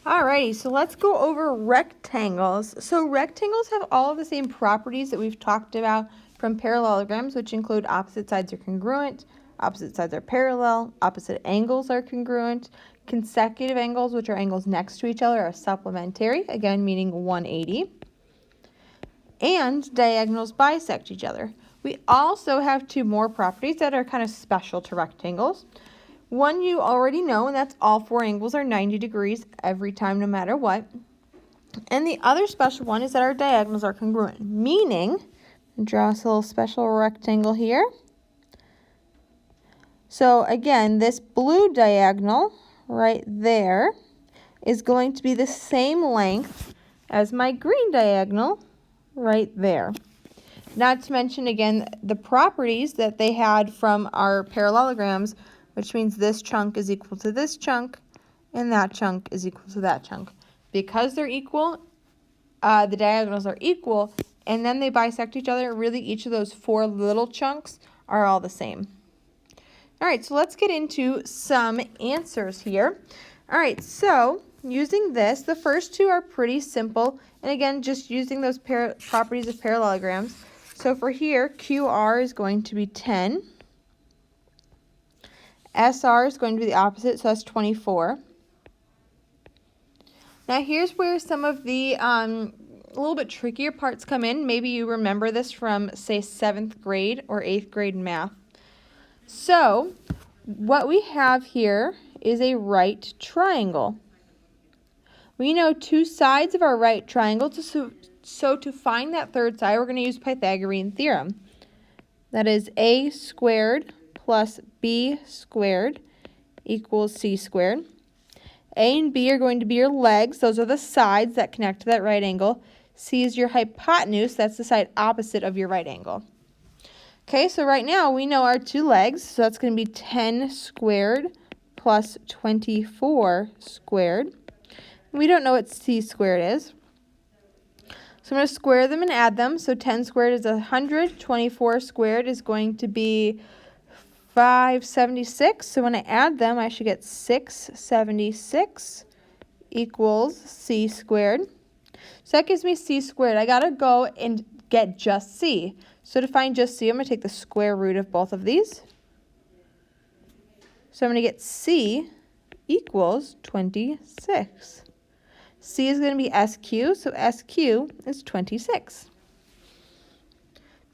Alrighty, so let's go over rectangles. So rectangles have all of the same properties that we've talked about from parallelograms, which include opposite sides are congruent, opposite sides are parallel, opposite angles are congruent, consecutive angles, which are angles next to each other, are supplementary, again meaning 180, and diagonals bisect each other. We also have two more properties that are kind of special to rectangles. One you already know, and that's all four angles are 90 degrees every time, no matter what. And the other special one is that our diagonals are congruent, meaning, draw us a little special rectangle here. So again, this blue diagonal right there is going to be the same length as my green diagonal right there. Not to mention, again, the properties that they had from our parallelograms, which means this chunk is equal to this chunk, and that chunk is equal to that chunk. Because they're equal, the diagonals are equal, and then they bisect each other, really each of those four little chunks are all the same. All right, so let's get into some answers here. All right, so using this, the first two are pretty simple, and again, just using those properties of parallelograms. So for here, QR is going to be 10. SR is going to be the opposite, so that's 24. Now here's where some of the a little bit trickier parts come in. Maybe you remember this from, say, 7th grade or 8th grade math. So what we have here is a right triangle. We know two sides of our right triangle, so to find that third side, we're going to use Pythagorean theorem. That is a squared plus b squared equals c squared. A and B are going to be your legs. Those are the sides that connect to that right angle. C is your hypotenuse. That's the side opposite of your right angle. Okay, so right now we know our two legs. So that's going to be 10 squared plus 24 squared. We don't know what c squared is. So I'm going to square them and add them. So 10 squared is 100. 24 squared is going to be 576. So when I add them, I should get 676 equals c squared. So that gives me c squared. I got to go and get just c. So to find just c, I'm going to take the square root of both of these. So I'm going to get c equals 26. C is going to be SQ, so SQ is 26.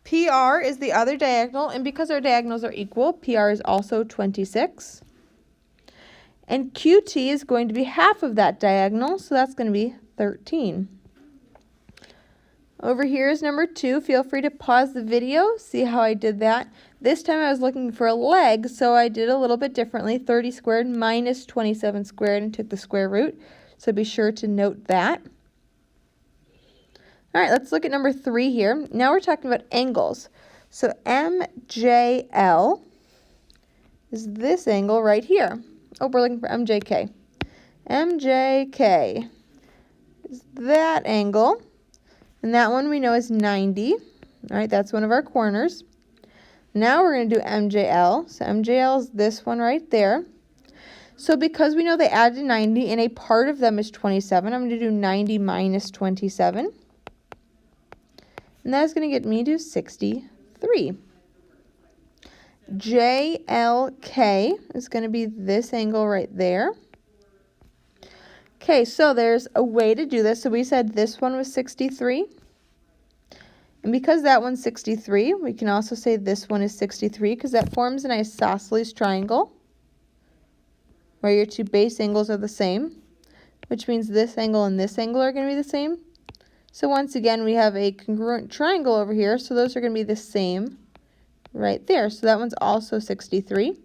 PR is the other diagonal, and because our diagonals are equal, PR is also 26. And QT is going to be half of that diagonal, so that's going to be 13. Over here is number 2. Feel free to pause the video, see how I did that. This time I was looking for a leg, so I did a little bit differently. 30 squared minus 27 squared and took the square root. So be sure to note that. All right, let's look at number 3 here. Now we're talking about angles. So MJL is this angle right here. Oh, we're looking for MJK. MJK is that angle. And that one we know is 90. All right, that's one of our corners. Now we're going to do MJL. So MJL is this one right there. So because we know they added 90 and a part of them is 27, I'm going to do 90 minus 27. And that's going to get me to 63. JLK is going to be this angle right there. Okay, so there's a way to do this. So we said this one was 63. And because that one's 63, we can also say this one is 63 because that forms an isosceles triangle, where your two base angles are the same, which means this angle and this angle are going to be the same. So once again, we have a congruent triangle over here, so those are going to be the same right there. So that one's also 63.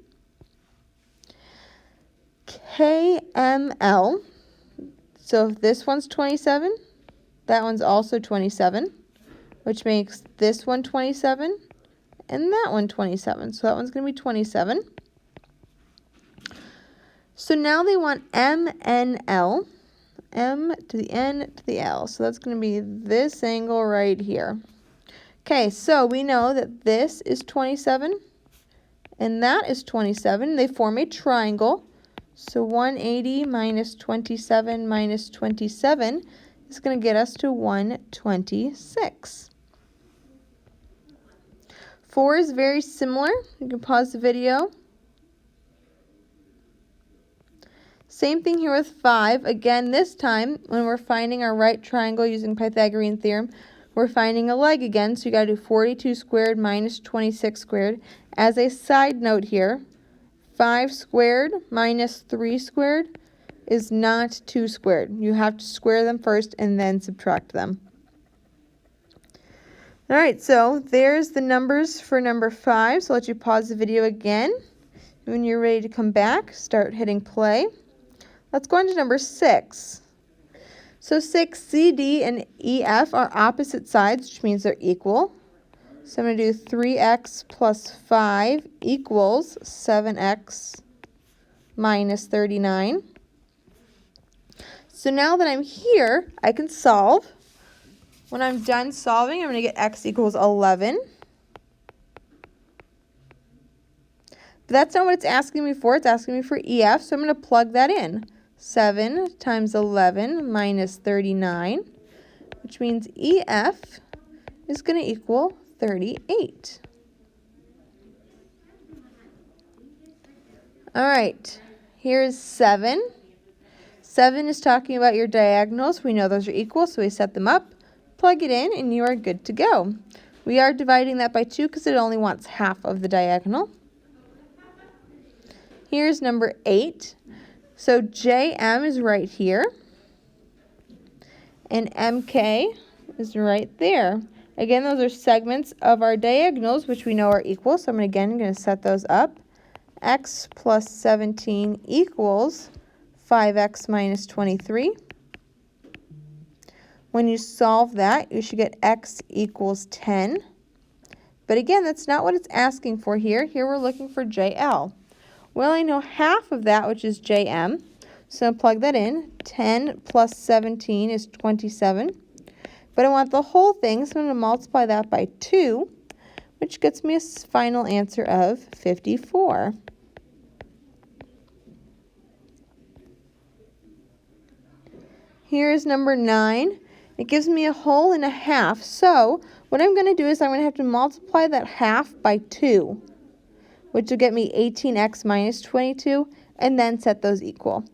KML, so if this one's 27, that one's also 27, which makes this one 27 and that one 27. So that one's going to be 27. So now they want MNL, M to the N to the L. So that's going to be this angle right here. Okay, so we know that this is 27 and that is 27. They form a triangle. So 180 minus 27 minus 27 is going to get us to 126. 4 is very similar. You can pause the video. Same thing here with 5. Again, this time, when we're finding our right triangle using Pythagorean theorem, we're finding a leg again, so you got to do 42 squared minus 26 squared. As a side note here, 5 squared minus 3 squared is not 2 squared. You have to square them first and then subtract them. All right, so there's the numbers for number 5. So I'll let you pause the video again. When you're ready to come back, start hitting play. Let's go on to number 6. So 6, C, D, and E, F are opposite sides, which means they're equal. So I'm going to do 3x plus 5 equals 7x minus 39. So now that I'm here, I can solve. When I'm done solving, I'm going to get x equals 11. But that's not what it's asking me for. It's asking me for EF, so I'm going to plug that in. 7 times 11 minus 39, which means EF is going to equal 38. All right, here's 7. 7 is talking about your diagonals. We know those are equal, so we set them up, plug it in, and you are good to go. We are dividing that by 2 because it only wants half of the diagonal. Here's number 8. So JM is right here, and MK is right there. Again, those are segments of our diagonals, which we know are equal, so I'm going to set those up. X plus 17 equals 5x minus 23. When you solve that, you should get x equals 10. But again, that's not what it's asking for here. Here we're looking for JL. Well, I know half of that, which is JM, so I'll plug that in. 10 plus 17 is 27. But I want the whole thing, so I'm going to multiply that by 2, which gets me a final answer of 54. Here's number 9. It gives me a whole and a half, so what I'm going to do is I'm going to have to multiply that half by 2. Which will get me 18x minus 22, and then set those equal.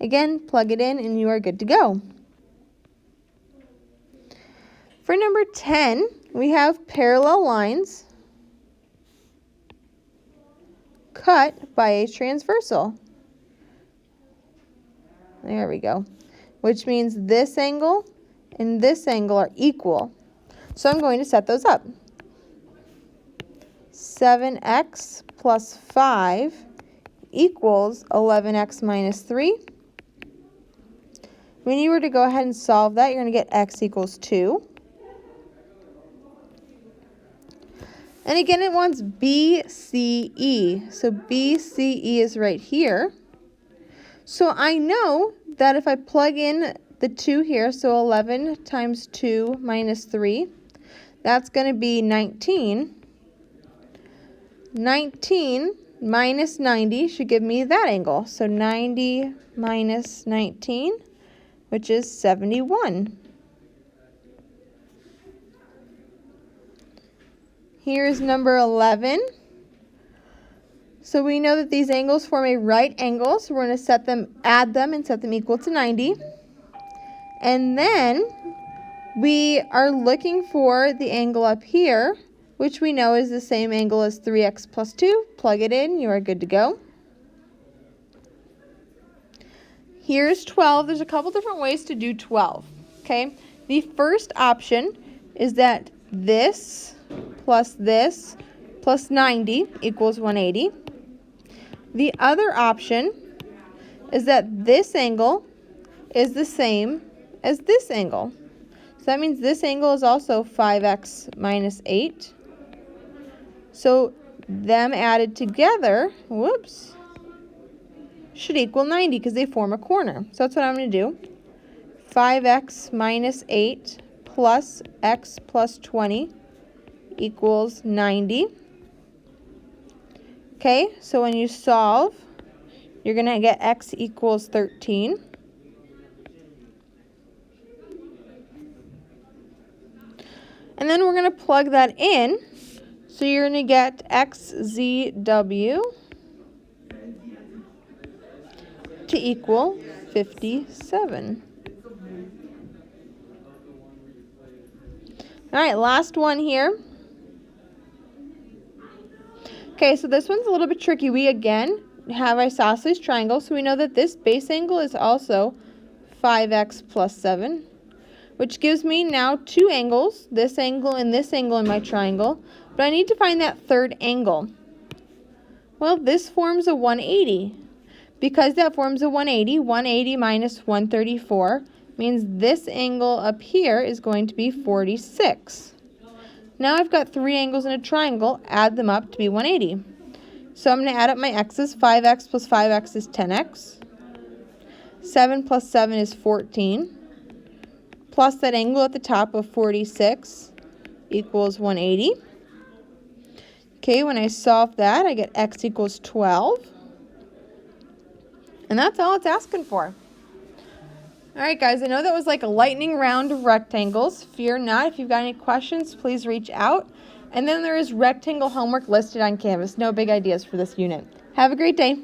Again, plug it in, and you are good to go. For number 10, we have parallel lines cut by a transversal. There we go. Which means this angle and this angle are equal. So I'm going to set those up. 7x plus 5 equals 11x minus 3. When you were to go ahead and solve that, you're going to get x equals 2. And again, it wants BCE. So BCE is right here. So I know that if I plug in the 2 here, so 11 times 2 minus 3, that's going to be 19. 19 minus 90 should give me that angle. So 90 minus 19, which is 71. Here's number 11. So we know that these angles form a right angle, so we're going to add them and set them equal to 90. And then we are looking for the angle up here, which we know is the same angle as 3x plus 2. Plug it in, you are good to go. Here's 12. There's a couple different ways to do 12, okay? The first option is that this plus 90 equals 180. The other option is that this angle is the same as this angle. So that means this angle is also 5x minus 8. So them added together, should equal 90 because they form a corner. So that's what I'm going to do. 5x minus 8 plus x plus 20 equals 90. Okay, so when you solve, you're going to get x equals 13. And then we're going to plug that in. So you're going to get xzw to equal 57. All right, last one here. Okay, so this one's a little bit tricky. We, again, have isosceles triangle, so we know that this base angle is also 5x plus 7, which gives me now two angles, this angle and this angle in my triangle, but I need to find that third angle. Well, this forms a 180. Because that forms a 180, 180 minus 134 means this angle up here is going to be 46. Now I've got three angles in a triangle, add them up to be 180. So I'm going to add up my x's. 5x plus 5x is 10x. 7 plus 7 is 14. Plus that angle at the top of 46 equals 180. Okay, when I solve that, I get x equals 12. And that's all it's asking for. All right, guys, I know that was like a lightning round of rectangles. Fear not. If you've got any questions, please reach out. And then there is rectangle homework listed on Canvas. No big ideas for this unit. Have a great day.